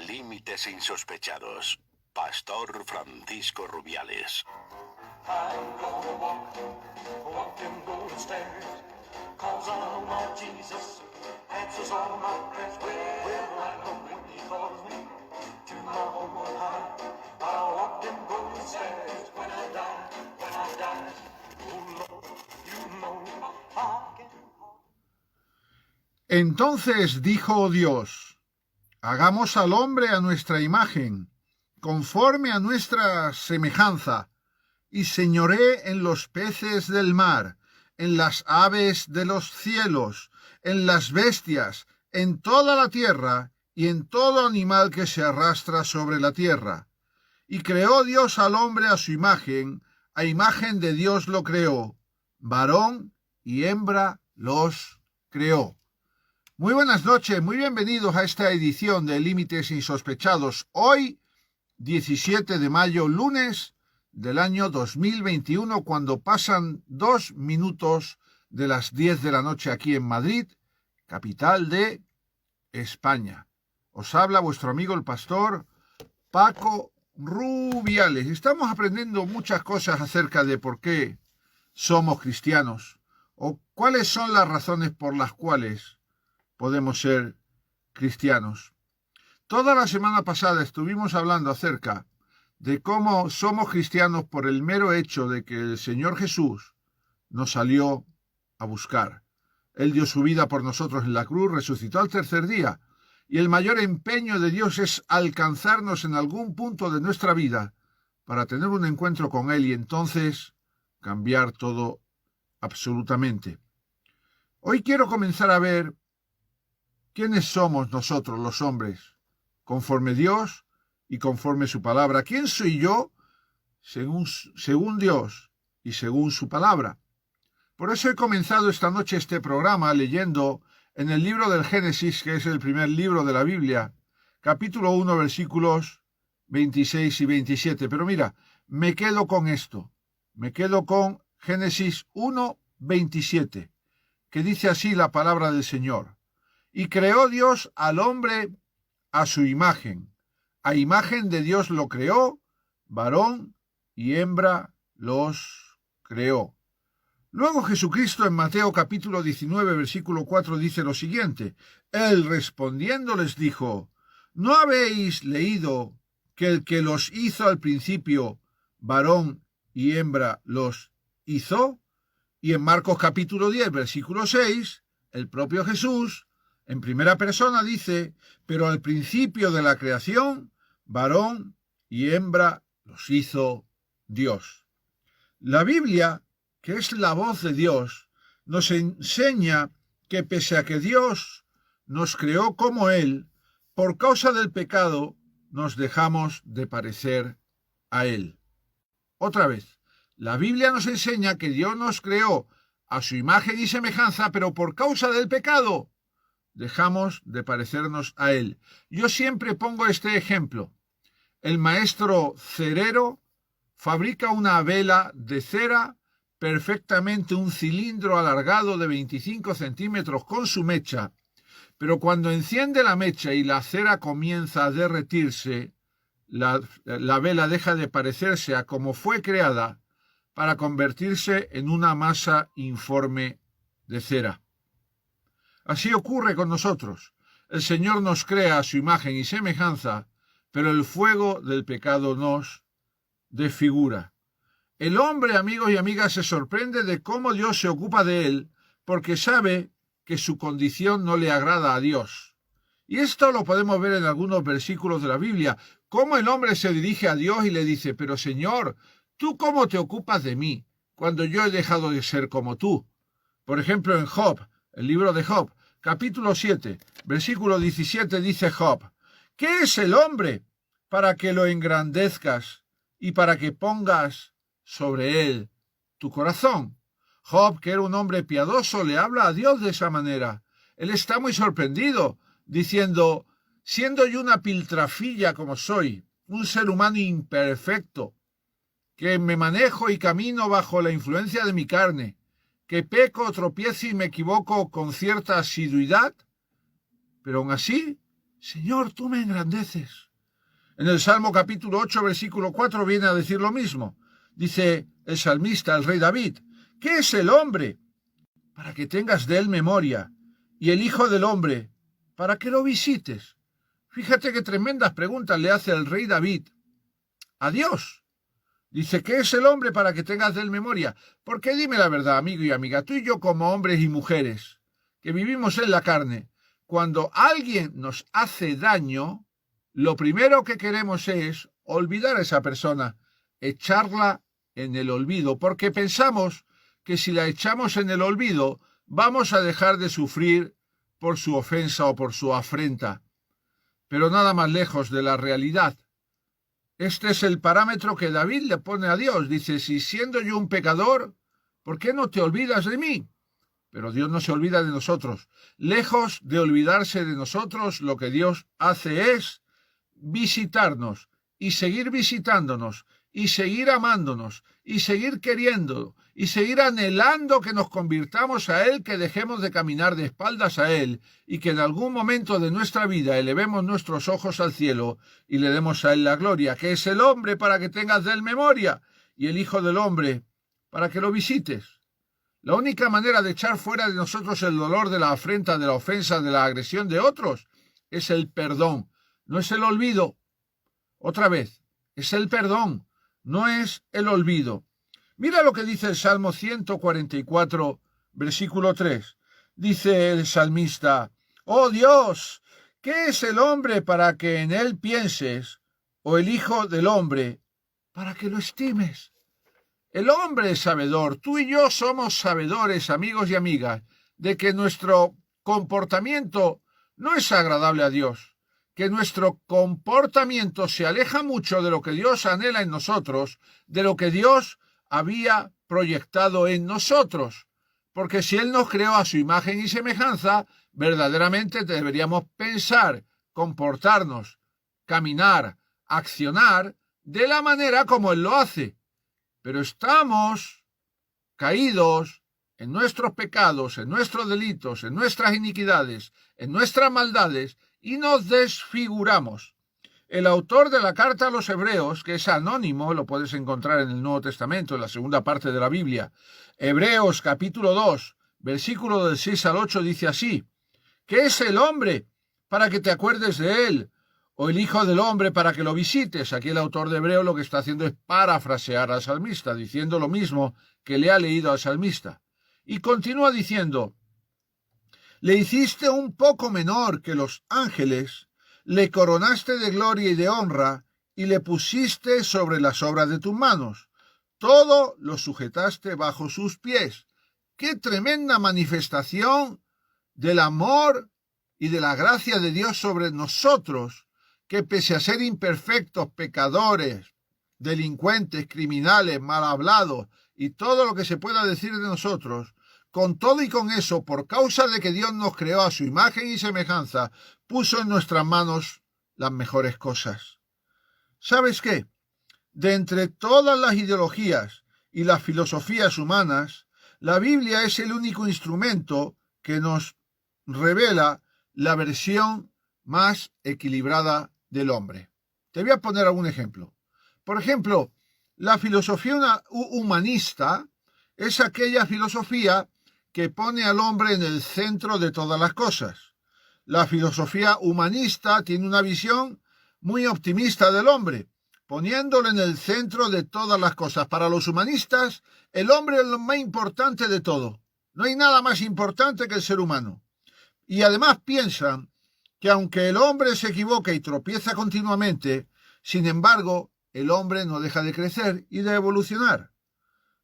Límites insospechados. Pastor Francisco Rubiales. I'm gonna walk them golden stairs, 'cause I know my Jesus answers all my prayers. Well, I know when he calls me to my home on high, I'll walk them golden stairs when I die. Oh Lord, you know I can. Entonces dijo Dios: hagamos al hombre a nuestra imagen, conforme a nuestra semejanza, y señoré en los peces del mar, en las aves de los cielos, en las bestias, en toda la tierra, y en todo animal que se arrastra sobre la tierra. Y creó Dios al hombre a su imagen, a imagen de Dios lo creó, varón y hembra los creó. Muy buenas noches, muy bienvenidos a esta edición de Límites Insospechados. Hoy, 17 de mayo, lunes del año 2021, cuando pasan 2 minutos de las 10 de la noche aquí en Madrid, capital de España. Os habla vuestro amigo el pastor Paco Rubiales. Estamos aprendiendo muchas cosas acerca de por qué somos cristianos o cuáles son las razones por las cuales podemos ser cristianos. Toda la semana pasada estuvimos hablando acerca de cómo somos cristianos por el mero hecho de que el Señor Jesús nos salió a buscar. Él dio su vida por nosotros en la cruz, resucitó al tercer día, y el mayor empeño de Dios es alcanzarnos en algún punto de nuestra vida para tener un encuentro con Él y entonces cambiar todo absolutamente. Hoy quiero comenzar a ver quiénes somos nosotros los hombres, conforme Dios y conforme su palabra. ¿Quién soy yo según Dios y según su palabra? Por eso he comenzado esta noche este programa leyendo en el libro del Génesis, que es el primer libro de la Biblia, capítulo 1, versículos 26 y 27. Pero mira, me quedo con esto. Me quedo con Génesis 1, 27, que dice así la palabra del Señor. Y creó Dios al hombre a su imagen. A imagen de Dios lo creó, varón y hembra los creó. Luego Jesucristo en Mateo capítulo 19, versículo 4 dice lo siguiente. Él respondiendo les dijo: ¿no habéis leído que el que los hizo al principio, varón y hembra los hizo? Y en Marcos capítulo 10, versículo 6, el propio Jesús en primera persona dice: pero al principio de la creación, varón y hembra los hizo Dios. La Biblia, que es la voz de Dios, nos enseña que pese a que Dios nos creó como Él, por causa del pecado nos dejamos de parecer a Él. Otra vez, la Biblia nos enseña que Dios nos creó a su imagen y semejanza, pero por causa del pecado dejamos de parecernos a Él. Yo siempre pongo este ejemplo. El maestro cerero fabrica una vela de cera, perfectamente un cilindro alargado de 25 centímetros con su mecha, pero cuando enciende la mecha y la cera comienza a derretirse, la vela deja de parecerse a como fue creada para convertirse en una masa informe de cera. Así ocurre con nosotros. El Señor nos crea a su imagen y semejanza, pero el fuego del pecado nos desfigura. El hombre, amigos y amigas, se sorprende de cómo Dios se ocupa de él, porque sabe que su condición no le agrada a Dios. Y esto lo podemos ver en algunos versículos de la Biblia, cómo el hombre se dirige a Dios y le dice: pero Señor, ¿tú cómo te ocupas de mí cuando yo he dejado de ser como tú? Por ejemplo, en Job, el libro de Job, capítulo 7, versículo 17, dice Job: ¿qué es el hombre para que lo engrandezcas y para que pongas sobre él tu corazón? Job, que era un hombre piadoso, le habla a Dios de esa manera. Él está muy sorprendido, diciendo: siendo yo una piltrafilla como soy, un ser humano imperfecto, que me manejo y camino bajo la influencia de mi carne, que peco, tropiezo y me equivoco con cierta asiduidad, pero aún así Señor, tú me engrandeces. En el Salmo capítulo 8, versículo 4 viene a decir lo mismo. Dice el salmista, el rey David, ¿qué es el hombre para que tengas de él memoria? Y el hijo del hombre para que lo visites. Fíjate qué tremendas preguntas le hace el rey David a Dios. Dice, ¿qué es el hombre para que tengas de él memoria? Porque dime la verdad, amigo y amiga, tú y yo como hombres y mujeres que vivimos en la carne, cuando alguien nos hace daño, lo primero que queremos es olvidar a esa persona, echarla en el olvido, porque pensamos que si la echamos en el olvido, vamos a dejar de sufrir por su ofensa o por su afrenta. Pero nada más lejos de la realidad. Este es el parámetro que David le pone a Dios. Dice, si siendo yo un pecador, ¿por qué no te olvidas de mí? Pero Dios no se olvida de nosotros. Lejos de olvidarse de nosotros, lo que Dios hace es visitarnos y seguir visitándonos y seguir amándonos y seguir queriendo y seguir anhelando que nos convirtamos a Él, que dejemos de caminar de espaldas a Él y que en algún momento de nuestra vida elevemos nuestros ojos al cielo y le demos a Él la gloria, que es el hombre para que tengas de Él memoria y el Hijo del Hombre para que lo visites. La única manera de echar fuera de nosotros el dolor de la afrenta, de la ofensa, de la agresión de otros, es el perdón, no es el olvido. Otra vez, es el perdón, no es el olvido. Mira lo que dice el Salmo 144, versículo 3. Dice el salmista, «Oh Dios, ¿qué es el hombre para que en él pienses? O el Hijo del Hombre para que lo estimes». El hombre es sabedor, tú y yo somos sabedores, amigos y amigas, de que nuestro comportamiento no es agradable a Dios, que nuestro comportamiento se aleja mucho de lo que Dios anhela en nosotros, de lo que Dios había proyectado en nosotros. Porque si Él nos creó a su imagen y semejanza, verdaderamente deberíamos pensar, comportarnos, caminar, accionar de la manera como Él lo hace. Pero estamos caídos en nuestros pecados, en nuestros delitos, en nuestras iniquidades, en nuestras maldades, y nos desfiguramos. El autor de la carta a los Hebreos, que es anónimo, lo puedes encontrar en el Nuevo Testamento, en la segunda parte de la Biblia, Hebreos capítulo 2, versículo del 6 al 8, dice así, ¿qué es el hombre para que te acuerdes de él? O el Hijo del Hombre para que lo visites. Aquí el autor de Hebreo lo que está haciendo es parafrasear al salmista, diciendo lo mismo que le ha leído al salmista. Y continúa diciendo, le hiciste un poco menor que los ángeles, le coronaste de gloria y de honra, y le pusiste sobre las obras de tus manos. Todo lo sujetaste bajo sus pies. ¡Qué tremenda manifestación del amor y de la gracia de Dios sobre nosotros! Que pese a ser imperfectos, pecadores, delincuentes, criminales, mal hablados y todo lo que se pueda decir de nosotros, con todo y con eso, por causa de que Dios nos creó a su imagen y semejanza, puso en nuestras manos las mejores cosas. ¿Sabes qué? De entre todas las ideologías y las filosofías humanas, la Biblia es el único instrumento que nos revela la versión más equilibrada del hombre. Te voy a poner algún ejemplo. Por ejemplo, la filosofía humanista es aquella filosofía que pone al hombre en el centro de todas las cosas. La filosofía humanista tiene una visión muy optimista del hombre, poniéndolo en el centro de todas las cosas. Para los humanistas, el hombre es lo más importante de todo. No hay nada más importante que el ser humano. Y además piensan que aunque el hombre se equivoca y tropieza continuamente, sin embargo, el hombre no deja de crecer y de evolucionar.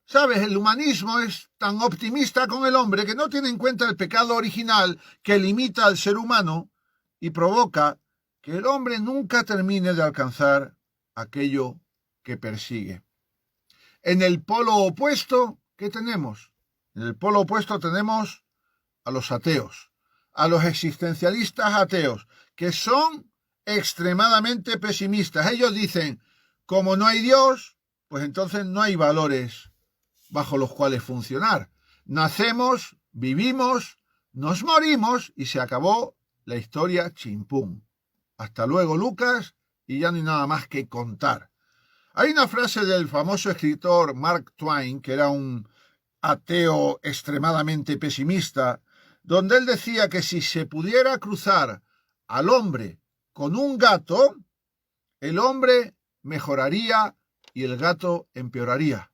¿Sabes? El humanismo es tan optimista con el hombre que no tiene en cuenta el pecado original que limita al ser humano y provoca que el hombre nunca termine de alcanzar aquello que persigue. En el polo opuesto, ¿qué tenemos? En el polo opuesto tenemos a los ateos, a los existencialistas ateos, que son extremadamente pesimistas. Ellos dicen, como no hay Dios, pues entonces no hay valores bajo los cuales funcionar. Nacemos, vivimos, nos morimos y se acabó la historia chimpún. Hasta luego, Lucas, y ya no hay nada más que contar. Hay una frase del famoso escritor Mark Twain, que era un ateo extremadamente pesimista, donde él decía que si se pudiera cruzar al hombre con un gato, el hombre mejoraría y el gato empeoraría.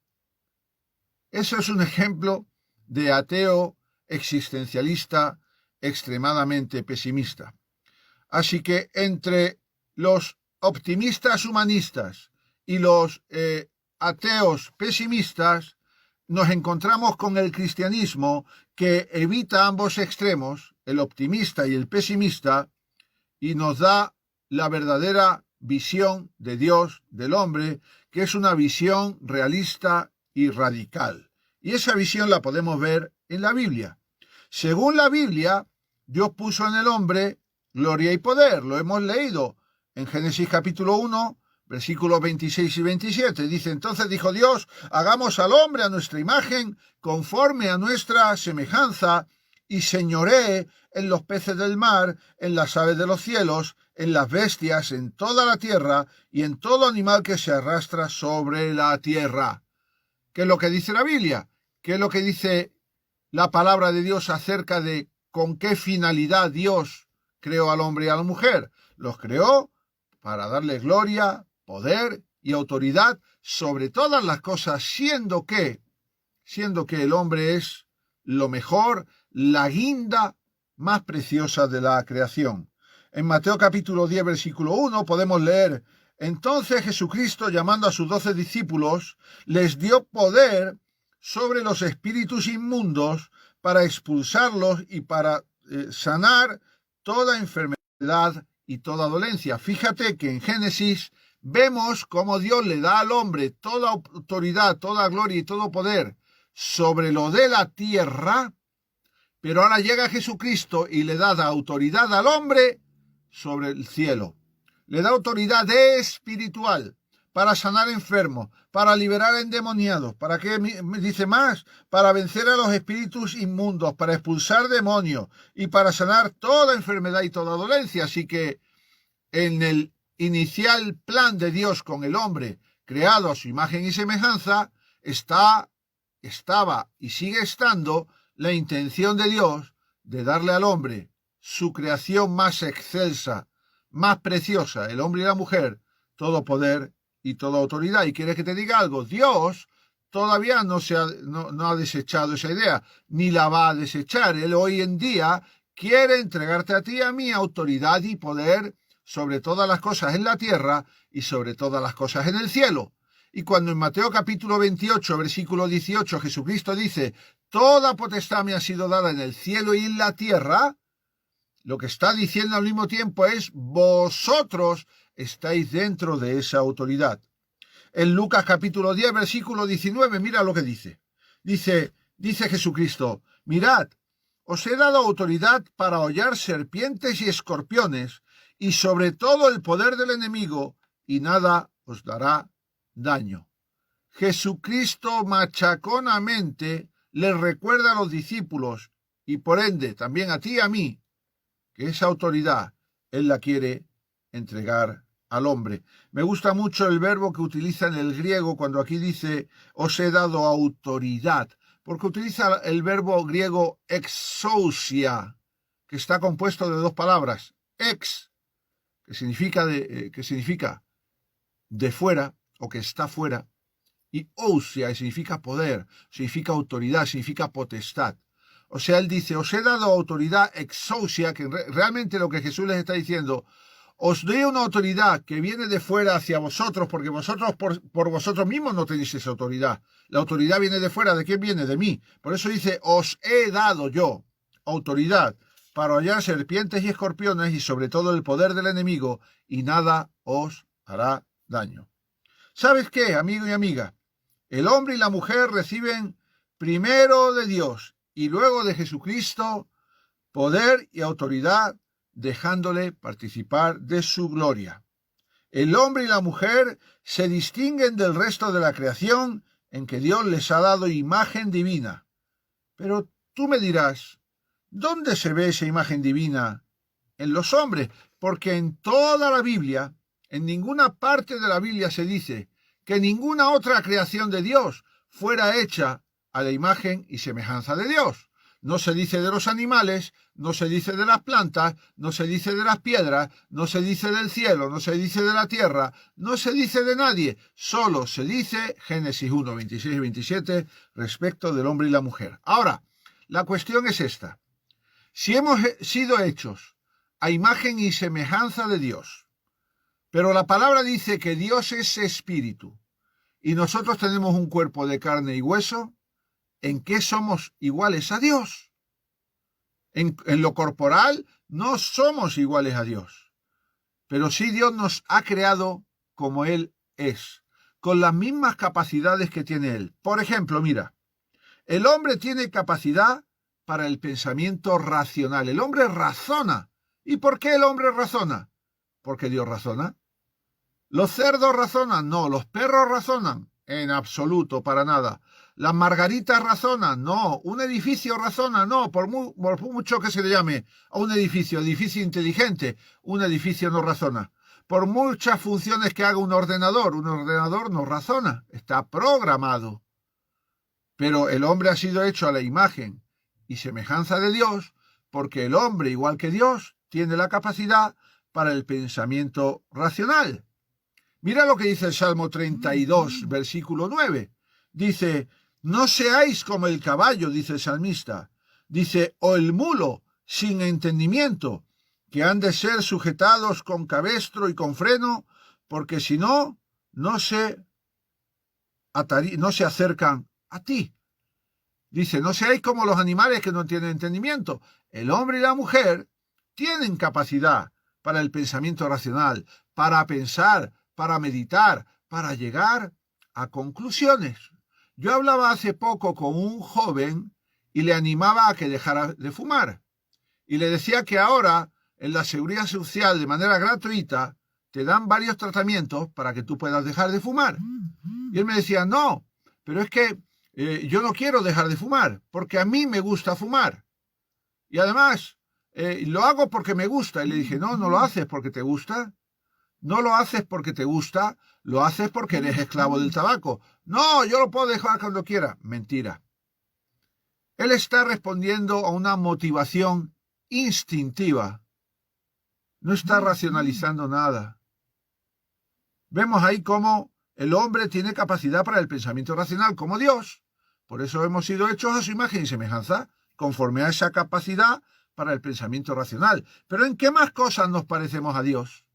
Eso es un ejemplo de ateo existencialista extremadamente pesimista. Así que entre los optimistas humanistas y los ateos pesimistas nos encontramos con el cristianismo, que evita ambos extremos, el optimista y el pesimista, y nos da la verdadera visión de Dios, del hombre, que es una visión realista y radical. Y esa visión la podemos ver en la Biblia. Según la Biblia, Dios puso en el hombre gloria y poder. Lo hemos leído en Génesis capítulo 1, versículos 26 y 27. Dice: entonces dijo Dios, hagamos al hombre a nuestra imagen, conforme a nuestra semejanza, y señoree en los peces del mar, en las aves de los cielos, en las bestias, en toda la tierra, y en todo animal que se arrastra sobre la tierra. ¿Qué es lo que dice la Biblia? ¿Qué es lo que dice la palabra de Dios acerca de con qué finalidad Dios creó al hombre y a la mujer? Los creó para darle gloria, poder y autoridad sobre todas las cosas, siendo que el hombre es lo mejor, la guinda más preciosa de la creación. En Mateo capítulo 10, versículo 1 podemos leer: entonces Jesucristo, llamando a sus 12 discípulos, les dio poder sobre los espíritus inmundos para expulsarlos y para sanar toda enfermedad y toda dolencia. Fíjate que en Génesis vemos cómo Dios le da al hombre toda autoridad, toda gloria y todo poder sobre lo de la tierra, pero ahora llega Jesucristo y le da la autoridad al hombre sobre el cielo. Le da autoridad espiritual para sanar enfermos, para liberar endemoniados. ¿Para qué me dice más? Para vencer a los espíritus inmundos, para expulsar demonios y para sanar toda enfermedad y toda dolencia. Así que en el inicial plan de Dios con el hombre, creado a su imagen y semejanza, estaba y sigue estando la intención de Dios de darle al hombre su creación más excelsa, más preciosa, el hombre y la mujer, todo poder y toda autoridad. Y quieres que te diga algo, Dios todavía no ha desechado esa idea, ni la va a desechar. Él hoy en día quiere entregarte a ti y a mí autoridad y poder sobre todas las cosas en la tierra y sobre todas las cosas en el cielo. Y cuando en Mateo capítulo 28, versículo 18, Jesucristo dice: toda potestad me ha sido dada en el cielo y en la tierra, lo que está diciendo al mismo tiempo es: vosotros estáis dentro de esa autoridad. En Lucas capítulo 10, versículo 19, mira lo que dice. Dice Jesucristo: mirad, os he dado autoridad para hollar serpientes y escorpiones, y sobre todo el poder del enemigo, y nada os dará daño. Jesucristo machaconamente les recuerda a los discípulos, y por ende también a ti y a mí, que esa autoridad Él la quiere entregar al hombre. Me gusta mucho el verbo que utiliza en el griego cuando aquí dice: os he dado autoridad, porque utiliza el verbo griego exousia, que está compuesto de dos palabras: ex, que significa de fuera o que está fuera, y ousia, que significa poder, significa autoridad, significa potestad. O sea, él dice: os he dado autoridad exousia, que realmente lo que Jesús les está diciendo: os doy una autoridad que viene de fuera hacia vosotros, porque vosotros por vosotros mismos no tenéis esa autoridad. La autoridad viene de fuera. ¿De quién viene? De mí. Por eso dice: os he dado yo autoridad para hollar serpientes y escorpiones y sobre todo el poder del enemigo, y nada os hará daño. ¿Sabes qué, amigo y amiga? El hombre y la mujer reciben primero de Dios y luego de Jesucristo poder y autoridad, dejándole participar de su gloria. El hombre y la mujer se distinguen del resto de la creación en que Dios les ha dado imagen divina. Pero tú me dirás: ¿dónde se ve esa imagen divina en los hombres? porque en toda la Biblia, en ninguna parte de la Biblia se dice que ninguna otra creación de Dios fuera hecha a la imagen y semejanza de Dios. No se dice de los animales, no se dice de las plantas, no se dice de las piedras, no se dice del cielo, no se dice de la tierra, no se dice de nadie. Solo se dice Génesis 1, 26 y 27 respecto del hombre y la mujer. Ahora, la cuestión es esta. Si hemos sido hechos a imagen y semejanza de Dios, pero la palabra dice que Dios es espíritu y nosotros tenemos un cuerpo de carne y hueso, ¿en qué somos iguales a Dios? En lo corporal no somos iguales a Dios, pero sí Dios nos ha creado como Él es, con las mismas capacidades que tiene Él. Por ejemplo, mira, el hombre tiene capacidad para el pensamiento racional. El hombre razona. ¿Y por qué el hombre razona? Porque Dios razona. ¿Los cerdos razonan? No. ¿Los perros razonan? En absoluto, para nada. ¿Las margaritas razonan? No. ¿Un edificio razona? No. Por mucho que se le llame a un edificio inteligente, un edificio no razona. Por muchas funciones que haga un ordenador no razona. Está programado. Pero el hombre ha sido hecho a la imagen y semejanza de Dios, porque el hombre, igual que Dios, tiene la capacidad para el pensamiento racional. Mira lo que dice el Salmo 32, versículo 9. Dice, no seáis como el caballo, dice el salmista. Dice, o el mulo sin entendimiento, que han de ser sujetados con cabestro y con freno, porque si no, no se acercan a ti. Dice, no seáis como los animales que no tienen entendimiento. El hombre y la mujer tienen capacidad para el pensamiento racional, para pensar, para meditar, para llegar a conclusiones. Yo hablaba hace poco con un joven y le animaba a que dejara de fumar. Y le decía que ahora, en la Seguridad Social, de manera gratuita, te dan varios tratamientos para que tú puedas dejar de fumar. Y él me decía, no, pero es que yo no quiero dejar de fumar, porque a mí me gusta fumar. Y además, lo hago porque me gusta. Y le dije, no lo haces porque te gusta. No lo haces porque te gusta, lo haces porque eres esclavo del tabaco. No, yo lo puedo dejar cuando quiera. Mentira. Él está respondiendo a una motivación instintiva. No está racionalizando nada. Vemos ahí cómo el hombre tiene capacidad para el pensamiento racional, como Dios. Por eso hemos sido hechos a su imagen y semejanza, conforme a esa capacidad para el pensamiento racional. Pero ¿en qué más cosas nos parecemos a Dios?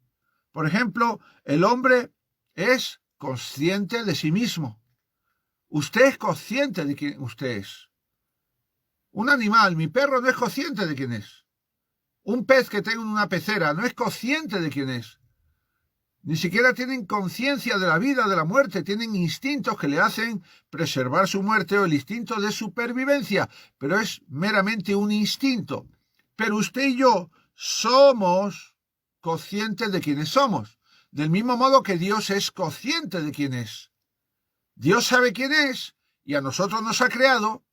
Por ejemplo, el hombre es consciente de sí mismo. Usted es consciente de quién usted es. Un animal, mi perro, no es consciente de quién es. Un pez que tenga en una pecera no es consciente de quién es. Ni siquiera tienen conciencia de la vida, de la muerte. Tienen instintos que le hacen preservar su muerte o el instinto de supervivencia. Pero es meramente un instinto. Pero usted y yo somos conscientes de quiénes somos, del mismo modo que Dios es consciente de quién es. Dios sabe quién es y a nosotros nos ha creado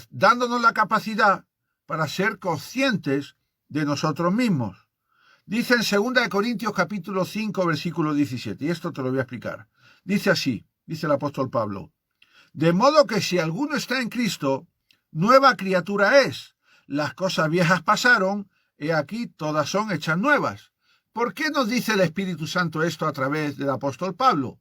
dándonos la capacidad para ser conscientes de nosotros mismos. Dice en 2 Corintios capítulo 5 versículo 17, y esto te lo voy a explicar. Dice así, dice el apóstol Pablo, de modo que si alguno está en Cristo, nueva criatura es. Las cosas viejas pasaron, he aquí todas son hechas nuevas. ¿Por qué nos dice el Espíritu Santo esto a través del apóstol Pablo?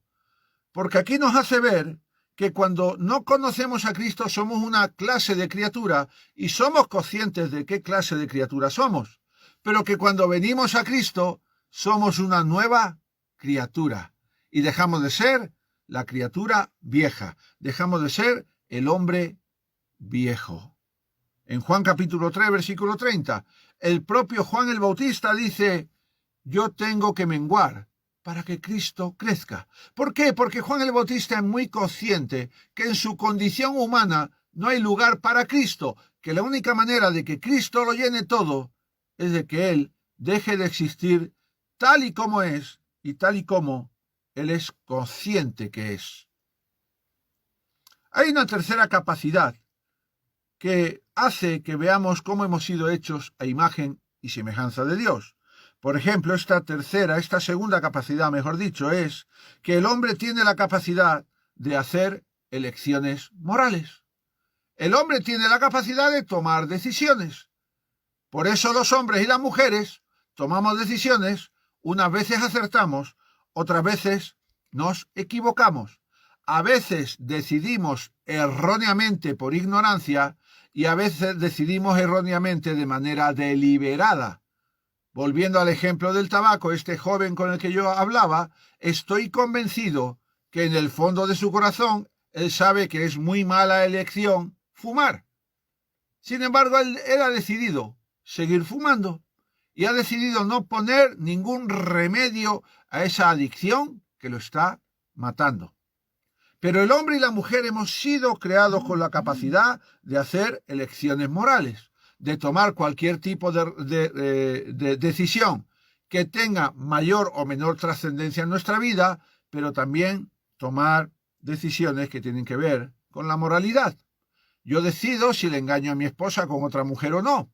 Porque aquí nos hace ver que cuando no conocemos a Cristo somos una clase de criatura y somos conscientes de qué clase de criatura somos, pero que cuando venimos a Cristo somos una nueva criatura y dejamos de ser la criatura vieja, dejamos de ser el hombre viejo. En Juan capítulo 3, versículo 30, el propio Juan el Bautista dice, yo tengo que menguar para que Cristo crezca. ¿Por qué? Porque Juan el Bautista es muy consciente que en su condición humana no hay lugar para Cristo, que la única manera de que Cristo lo llene todo es de que Él deje de existir tal y como es y tal y como Él es consciente que es. Hay una tercera capacidad que hace que veamos cómo hemos sido hechos a imagen y semejanza de Dios. Por ejemplo, esta segunda capacidad, mejor dicho, es que el hombre tiene la capacidad de hacer elecciones morales. El hombre tiene la capacidad de tomar decisiones. Por eso los hombres y las mujeres tomamos decisiones, unas veces acertamos, otras veces nos equivocamos. A veces decidimos erróneamente por ignorancia y a veces decidimos erróneamente de manera deliberada. Volviendo al ejemplo del tabaco, este joven con el que yo hablaba, estoy convencido que en el fondo de su corazón él sabe que es muy mala elección fumar. Sin embargo, él ha decidido seguir fumando y ha decidido no poner ningún remedio a esa adicción que lo está matando. Pero el hombre y la mujer hemos sido creados con la capacidad de hacer elecciones morales, de tomar cualquier tipo de decisión que tenga mayor o menor trascendencia en nuestra vida, pero también tomar decisiones que tienen que ver con la moralidad. Yo decido si le engaño a mi esposa con otra mujer o no.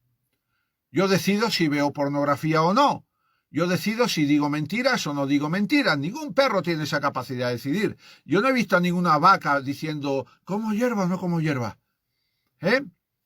Yo decido si veo pornografía o no. Yo decido si digo mentiras o no digo mentiras. Ningún perro tiene esa capacidad de decidir. Yo no he visto a ninguna vaca diciendo, ¿como hierba o no como hierba?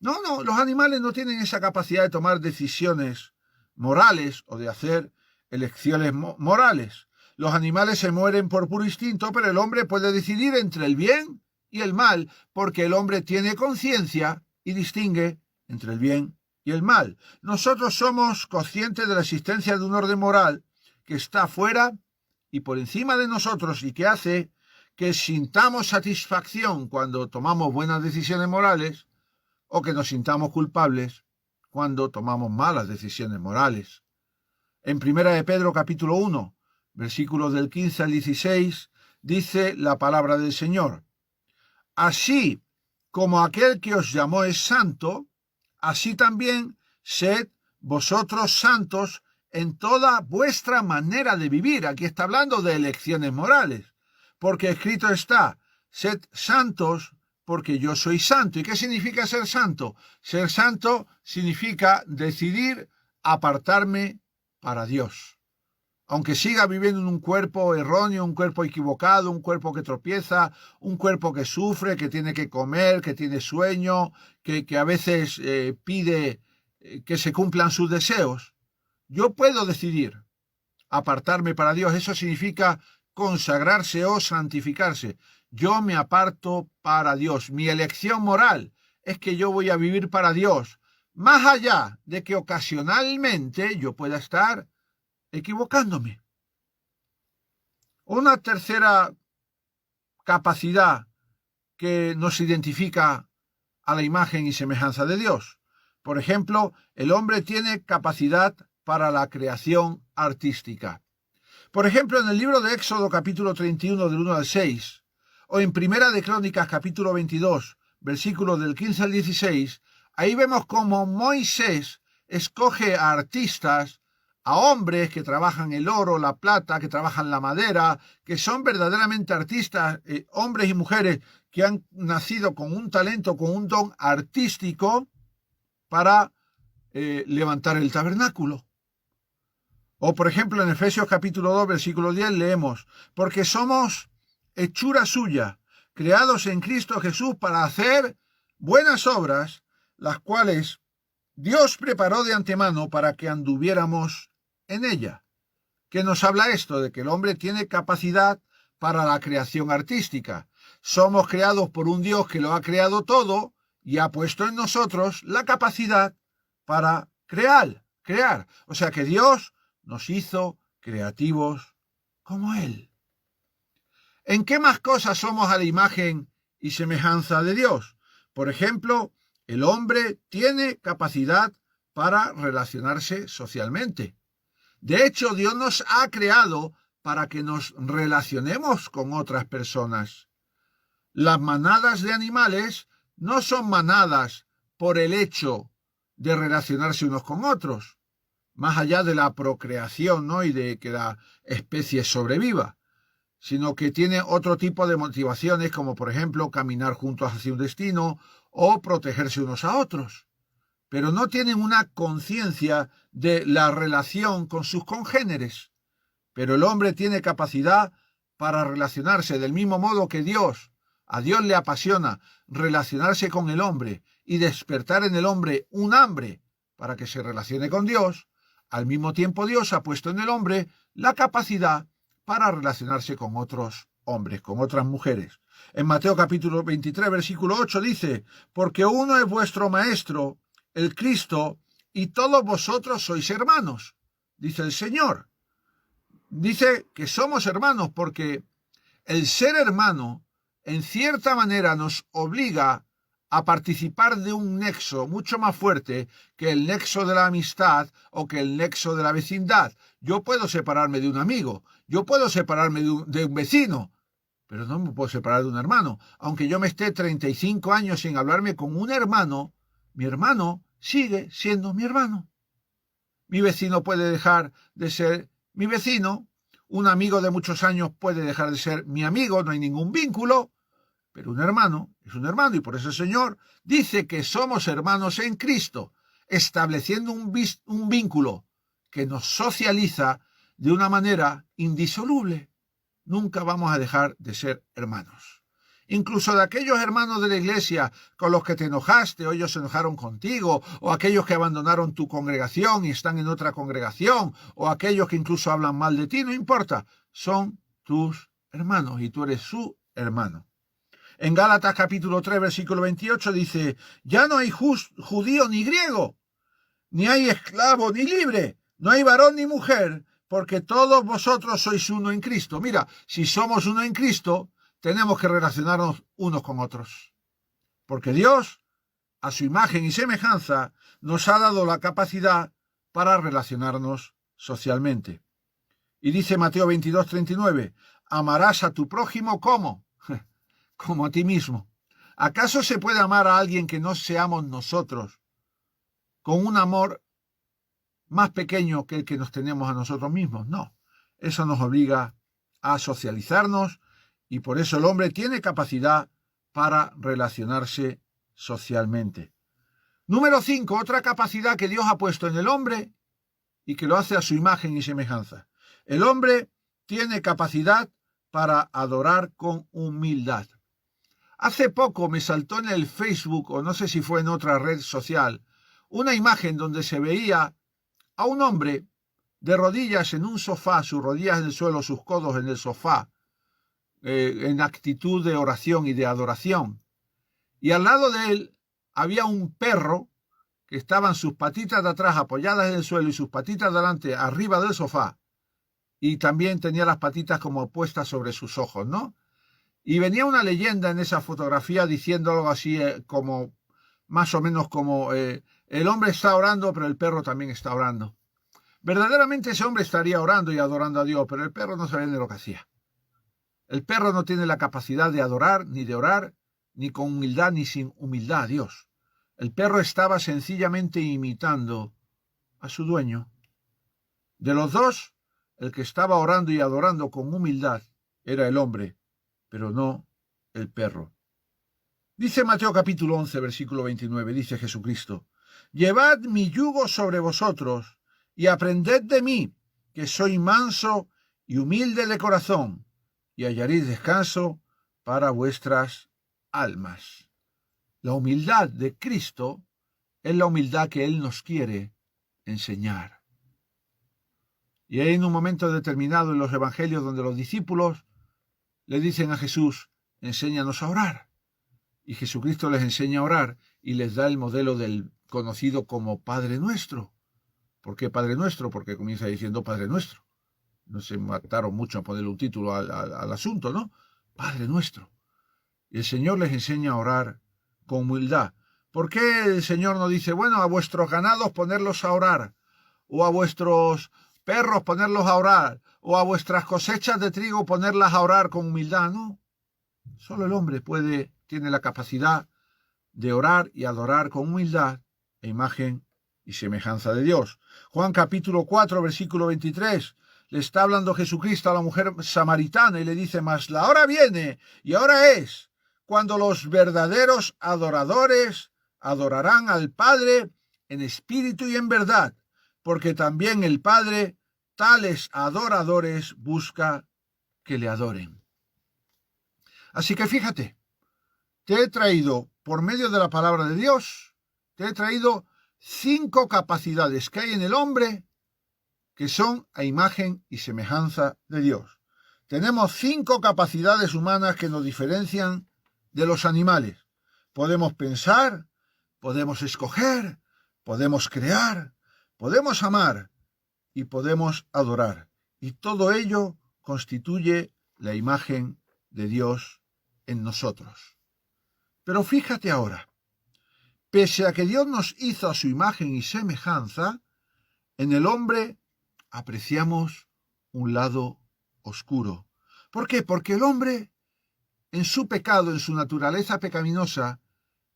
No, los animales no tienen esa capacidad de tomar decisiones morales o de hacer elecciones morales. Los animales se mueren por puro instinto, pero el hombre puede decidir entre el bien y el mal, porque el hombre tiene conciencia y distingue entre el bien y el mal. Nosotros somos conscientes de la existencia de un orden moral que está fuera y por encima de nosotros y que hace que sintamos satisfacción cuando tomamos buenas decisiones morales o que nos sintamos culpables cuando tomamos malas decisiones morales. En 1 de Pedro capítulo 1, versículos del 15 al 16, dice la palabra del Señor: así como aquel que os llamó es santo, así también sed vosotros santos en toda vuestra manera de vivir. Aquí está hablando de elecciones morales, porque escrito está, sed santos porque yo soy santo. ¿Y qué significa ser santo? Ser santo significa decidir apartarme para Dios. Aunque siga viviendo en un cuerpo erróneo, un cuerpo equivocado, un cuerpo que tropieza, un cuerpo que sufre, que tiene que comer, que tiene sueño, que a veces pide que se cumplan sus deseos, yo puedo decidir apartarme para Dios. Eso significa consagrarse o santificarse. Yo me aparto para Dios. Mi elección moral es que yo voy a vivir para Dios, más allá de que ocasionalmente yo pueda estar equivocándome. Una tercera capacidad que nos identifica a la imagen y semejanza de Dios. Por ejemplo, el hombre tiene capacidad para la creación artística. Por ejemplo, en el libro de Éxodo capítulo 31 del 1 al 6, o en Primera de Crónicas capítulo 22, versículos del 15 al 16, ahí vemos cómo Moisés escoge a artistas, a hombres que trabajan el oro, la plata, que trabajan la madera, que son verdaderamente artistas, hombres y mujeres que han nacido con un talento, con un don artístico para levantar el tabernáculo. O por ejemplo en Efesios capítulo 2, versículo 10 leemos, porque somos hechura suya, creados en Cristo Jesús para hacer buenas obras, las cuales Dios preparó de antemano para que anduviéramos en ella. ¿Qué nos habla esto? De que el hombre tiene capacidad para la creación artística. Somos creados por un Dios que lo ha creado todo y ha puesto en nosotros la capacidad para crear. O sea que Dios nos hizo creativos como Él. ¿En qué más cosas somos a la imagen y semejanza de Dios? Por ejemplo, el hombre tiene capacidad para relacionarse socialmente. De hecho, Dios nos ha creado para que nos relacionemos con otras personas. Las manadas de animales no son manadas por el hecho de relacionarse unos con otros, más allá de la procreación, ¿no?, y de que la especie sobreviva, sino que tiene otro tipo de motivaciones, como por ejemplo caminar juntos hacia un destino o protegerse unos a otros. pero no tienen una conciencia de la relación con sus congéneres. Pero el hombre tiene capacidad para relacionarse del mismo modo que a Dios le apasiona relacionarse con el hombre y despertar en el hombre un hambre para que se relacione con Dios. Al mismo tiempo Dios ha puesto en el hombre la capacidad para relacionarse con otros hombres, con otras mujeres. En Mateo capítulo 23, versículo 8 dice: porque uno es vuestro maestro, el Cristo, y todos vosotros sois hermanos, dice el Señor. Dice que somos hermanos porque el ser hermano en cierta manera nos obliga a participar de un nexo mucho más fuerte que el nexo de la amistad o que el nexo de la vecindad. Yo puedo separarme de un amigo, yo puedo separarme de un vecino, pero no me puedo separar de un hermano. Aunque yo me esté 35 años sin hablarme con un hermano, mi hermano sigue siendo mi hermano. Mi vecino puede dejar de ser mi vecino, un amigo de muchos años puede dejar de ser mi amigo, no hay ningún vínculo, pero un hermano es un hermano, y por eso el Señor dice que somos hermanos en Cristo, estableciendo un vínculo que nos socializa de una manera indisoluble. Nunca vamos a dejar de ser hermanos. Incluso de aquellos hermanos de la iglesia con los que te enojaste o ellos se enojaron contigo, o aquellos que abandonaron tu congregación y están en otra congregación, o aquellos que incluso hablan mal de ti, no importa, son tus hermanos y tú eres su hermano. En Gálatas capítulo 3, versículo 28 dice: ya no hay judío ni griego, ni hay esclavo ni libre, no hay varón ni mujer, porque todos vosotros sois uno en Cristo. Mira, si somos uno en Cristo, tenemos que relacionarnos unos con otros. Porque Dios, a su imagen y semejanza, nos ha dado la capacidad para relacionarnos socialmente. Y dice Mateo 22, 39, amarás a tu prójimo como a ti mismo. ¿Acaso se puede amar a alguien que no seamos nosotros con un amor más pequeño que el que nos tenemos a nosotros mismos? No, eso nos obliga a socializarnos y por eso el hombre tiene capacidad para relacionarse socialmente. Número 5, otra capacidad que Dios ha puesto en el hombre y que lo hace a su imagen y semejanza. El hombre tiene capacidad para adorar con humildad. Hace poco me saltó en el Facebook, o no sé si fue en otra red social, una imagen donde se veía a un hombre de rodillas en un sofá, sus rodillas en el suelo, sus codos en el sofá, en actitud de oración y de adoración. Y al lado de él había un perro que estaban sus patitas de atrás apoyadas en el suelo y sus patitas de delante arriba del sofá. Y también tenía las patitas como puestas sobre sus ojos, ¿no? Y venía una leyenda en esa fotografía diciendo algo así como, más o menos como, el hombre está orando, pero el perro también está orando. Verdaderamente ese hombre estaría orando y adorando a Dios, pero el perro no sabía ni lo que hacía. El perro no tiene la capacidad de adorar, ni de orar, ni con humildad, ni sin humildad a Dios. El perro estaba sencillamente imitando a su dueño. De los dos, el que estaba orando y adorando con humildad era el hombre, pero no el perro. Dice Mateo capítulo 11, versículo 29, dice Jesucristo: llevad mi yugo sobre vosotros y aprended de mí, que soy manso y humilde de corazón, y hallaréis descanso para vuestras almas. La humildad de Cristo es la humildad que Él nos quiere enseñar. Y hay en un momento determinado en los evangelios donde los discípulos le dicen a Jesús: enséñanos a orar. Y Jesucristo les enseña a orar y les da el modelo del conocido como Padre Nuestro. ¿Por qué Padre Nuestro? Porque comienza diciendo Padre Nuestro. No se mataron mucho a ponerle un título al asunto, ¿no? Padre Nuestro. Y el Señor les enseña a orar con humildad. ¿Por qué el Señor no dice, bueno, a vuestros ganados ponerlos a orar, o a vuestros perros ponerlos a orar, o a vuestras cosechas de trigo ponerlas a orar con humildad? No. Solo el hombre tiene la capacidad de orar y adorar con humildad e imagen y semejanza de Dios. Juan capítulo 4, versículo 23, le está hablando Jesucristo a la mujer samaritana y le dice: mas la hora viene, y ahora es, cuando los verdaderos adoradores adorarán al Padre en espíritu y en verdad, porque también el Padre tales adoradores busca que le adoren. Así que fíjate, te he traído, por medio de la palabra de Dios, te he traído 5 capacidades que hay en el hombre que son a imagen y semejanza de Dios. Tenemos 5 capacidades humanas que nos diferencian de los animales. Podemos pensar, podemos escoger, podemos crear, podemos amar y podemos adorar. Y todo ello constituye la imagen de Dios en nosotros. Pero fíjate ahora, pese a que Dios nos hizo a su imagen y semejanza, en el hombre apreciamos un lado oscuro. ¿Por qué? Porque el hombre, en su pecado, en su naturaleza pecaminosa,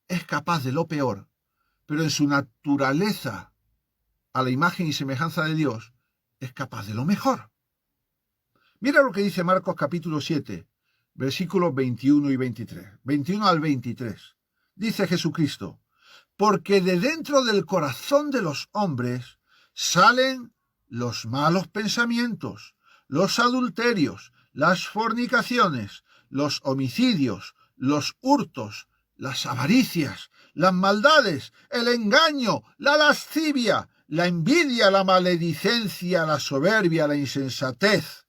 es capaz de lo peor, pero en su naturaleza, a la imagen y semejanza de Dios, es capaz de lo mejor. Mira lo que dice Marcos capítulo 7, versículos 21 y 23. 21 al 23. Dice Jesucristo: porque de dentro del corazón de los hombres salen los malos pensamientos, los adulterios, las fornicaciones, los homicidios, los hurtos, las avaricias, las maldades, el engaño, la lascivia, la envidia, la maledicencia, la soberbia, la insensatez.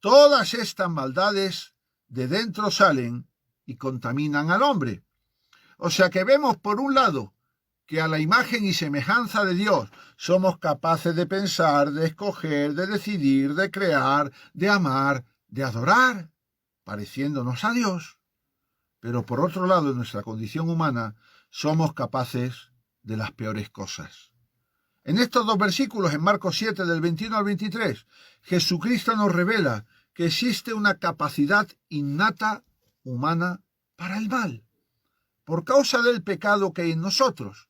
Todas estas maldades de dentro salen y contaminan al hombre. O sea que vemos, por un lado, que a la imagen y semejanza de Dios somos capaces de pensar, de escoger, de decidir, de crear, de amar, de adorar, pareciéndonos a Dios. Pero por otro lado, en nuestra condición humana, somos capaces de las peores cosas. En estos 2 versículos, en Marcos 7, del 21 al 23, Jesucristo nos revela que existe una capacidad innata humana para el mal, por causa del pecado que hay en nosotros.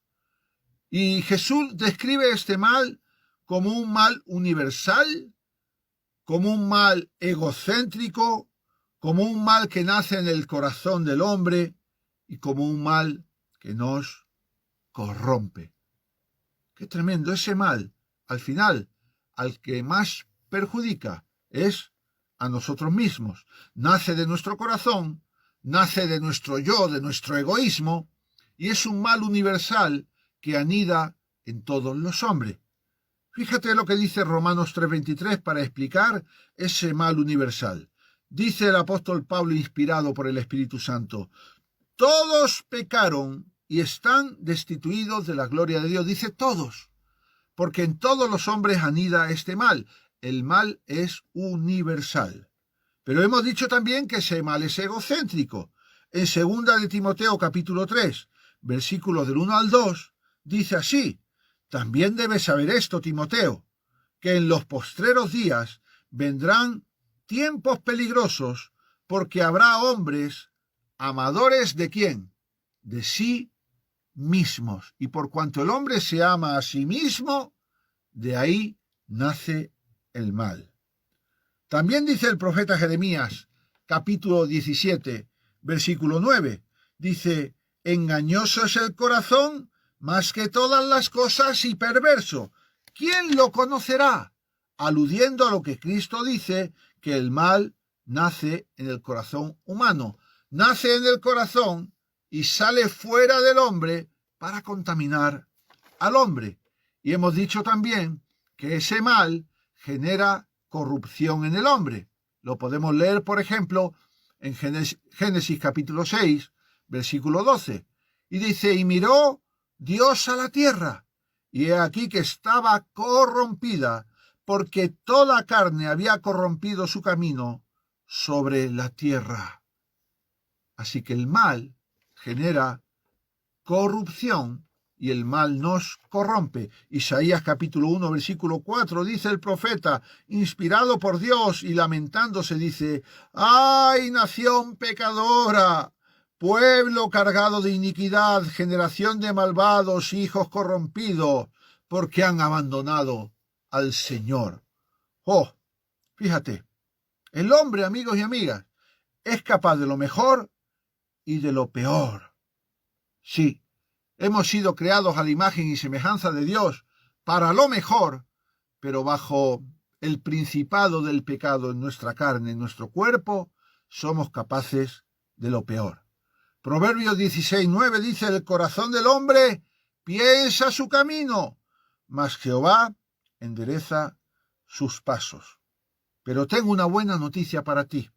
Y Jesús describe este mal como un mal universal, como un mal egocéntrico, como un mal que nace en el corazón del hombre y como un mal que nos corrompe. Qué tremendo ese mal. Al final, al que más perjudica es a nosotros mismos. Nace de nuestro corazón, nace de nuestro yo, de nuestro egoísmo, y es un mal universal que anida en todos los hombres. Fíjate lo que dice Romanos 3:23 para explicar ese mal universal. Dice el apóstol Pablo, inspirado por el Espíritu Santo: todos pecaron y están destituidos de la gloria de Dios. Dice todos, porque en todos los hombres anida este mal. El mal es universal. Pero hemos dicho también que ese mal es egocéntrico. En 2 de Timoteo capítulo 3, versículos del 1 al 2, dice así: también debes saber esto, Timoteo, que en los postreros días vendrán tiempos peligrosos, porque habrá hombres amadores de ¿quién? De sí mismos. Y por cuanto el hombre se ama a sí mismo, de ahí nace el mal. También dice el profeta Jeremías, capítulo 17, versículo 9, dice: engañoso es el corazón más que todas las cosas y perverso. ¿Quién lo conocerá? Aludiendo a lo que Cristo dice, que el mal nace en el corazón humano. Nace en el corazón y sale fuera del hombre para contaminar al hombre. Y hemos dicho también que ese mal genera corrupción en el hombre. Lo podemos leer, por ejemplo, en Génesis capítulo 6, versículo 12. Y dice: y miró Dios a la tierra, y he aquí que estaba corrompida, porque toda carne había corrompido su camino sobre la tierra. Así que el mal genera corrupción y el mal nos corrompe. Isaías capítulo 1, versículo 4, dice el profeta, inspirado por Dios y lamentándose, dice: ¡ay, nación pecadora! Pueblo cargado de iniquidad, generación de malvados, hijos corrompidos, porque han abandonado al Señor. Oh, fíjate, el hombre, amigos y amigas, es capaz de lo mejor y de lo peor. Sí, Hemos sido creados a la imagen y semejanza de Dios para lo mejor, pero bajo el principado del pecado en nuestra carne, en nuestro cuerpo, somos capaces de lo peor. Proverbios 16:9 dice: el corazón del hombre piensa su camino, mas Jehová endereza sus pasos. Pero tengo una buena noticia para ti.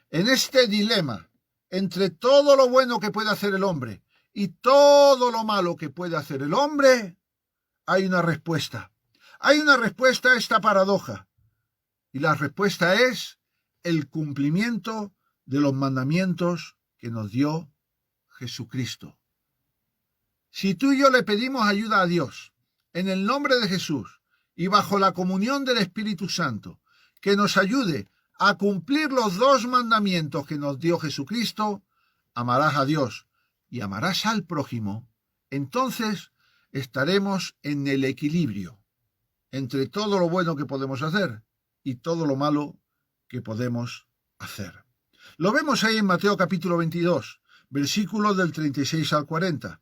En este dilema entre todo lo bueno que puede hacer el hombre y todo lo malo que puede hacer el hombre, hay una respuesta. Hay una respuesta a esta paradoja. Y la respuesta es el cumplimiento de los mandamientos que nos dio Jesucristo. Si tú y yo le pedimos ayuda a Dios, en el nombre de Jesús y bajo la comunión del Espíritu Santo, que nos ayude a cumplir los 2 mandamientos que nos dio Jesucristo, amarás a Dios y amarás al prójimo, entonces estaremos en el equilibrio entre todo lo bueno que podemos hacer y todo lo malo que podemos hacer. Lo vemos ahí en Mateo capítulo 22, versículos del 36 al 40.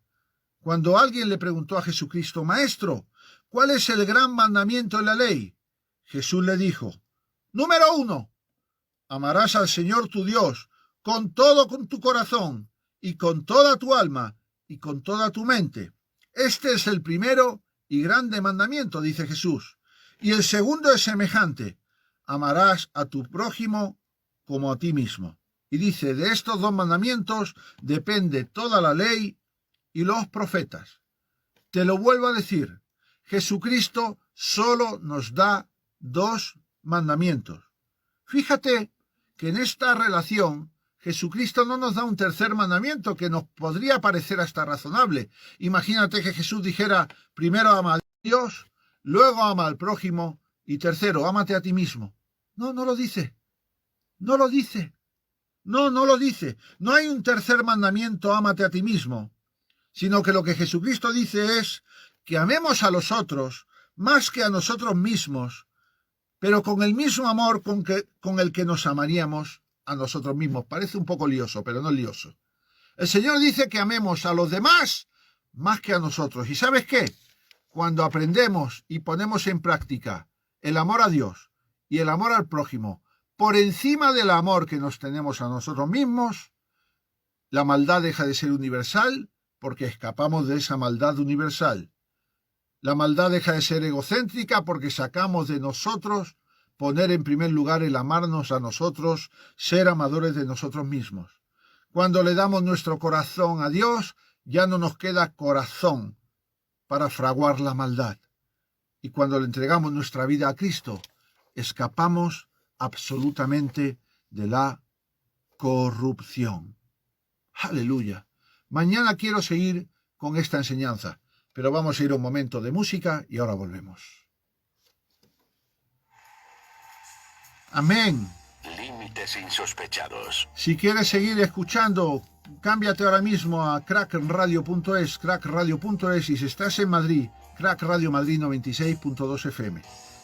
Cuando alguien le preguntó a Jesucristo: Maestro, ¿cuál es el gran mandamiento en la ley? Jesús le dijo: Número 1, amarás al Señor tu Dios con tu corazón y con toda tu alma y con toda tu mente. Este es el primero y grande mandamiento, dice Jesús. Y el segundo es semejante: amarás a tu prójimo como a ti mismo. Y dice: de estos 2 mandamientos depende toda la ley y los profetas. Te lo vuelvo a decir, Jesucristo solo nos da 2 mandamientos. Fíjate que en esta relación Jesucristo no nos da un tercer mandamiento que nos podría parecer hasta razonable. Imagínate que Jesús dijera: primero ama a Dios, luego ama al prójimo y tercero, ámate a ti mismo. No, no lo dice. No lo dice. No, no lo dice. No hay un tercer mandamiento: ámate a ti mismo. Sino que lo que Jesucristo dice es que amemos a los otros más que a nosotros mismos, pero con el mismo amor con el que nos amaríamos a nosotros mismos. Parece un poco lioso, pero no es lioso. El Señor dice que amemos a los demás más que a nosotros. ¿Y sabes qué? Cuando aprendemos y ponemos en práctica el amor a Dios y el amor al prójimo por encima del amor que nos tenemos a nosotros mismos, la maldad deja de ser universal porque escapamos de esa maldad universal. La maldad deja de ser egocéntrica porque sacamos de nosotros poner en primer lugar el amarnos a nosotros, ser amadores de nosotros mismos. Cuando le damos nuestro corazón a Dios, ya no nos queda corazón para fraguar la maldad. Y cuando le entregamos nuestra vida a Cristo, escapamos absolutamente de la corrupción. ¡Aleluya! Mañana quiero seguir con esta enseñanza, pero vamos a ir a un momento de música y ahora volvemos. Amén. Límites insospechados. Si quieres seguir escuchando, cámbiate ahora mismo a crackradio.es, crackradio.es, y si estás en Madrid, Crack Radio Madrid 96.2 FM.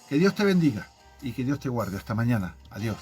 Que Dios te bendiga y que Dios te guarde. Hasta mañana. Adiós.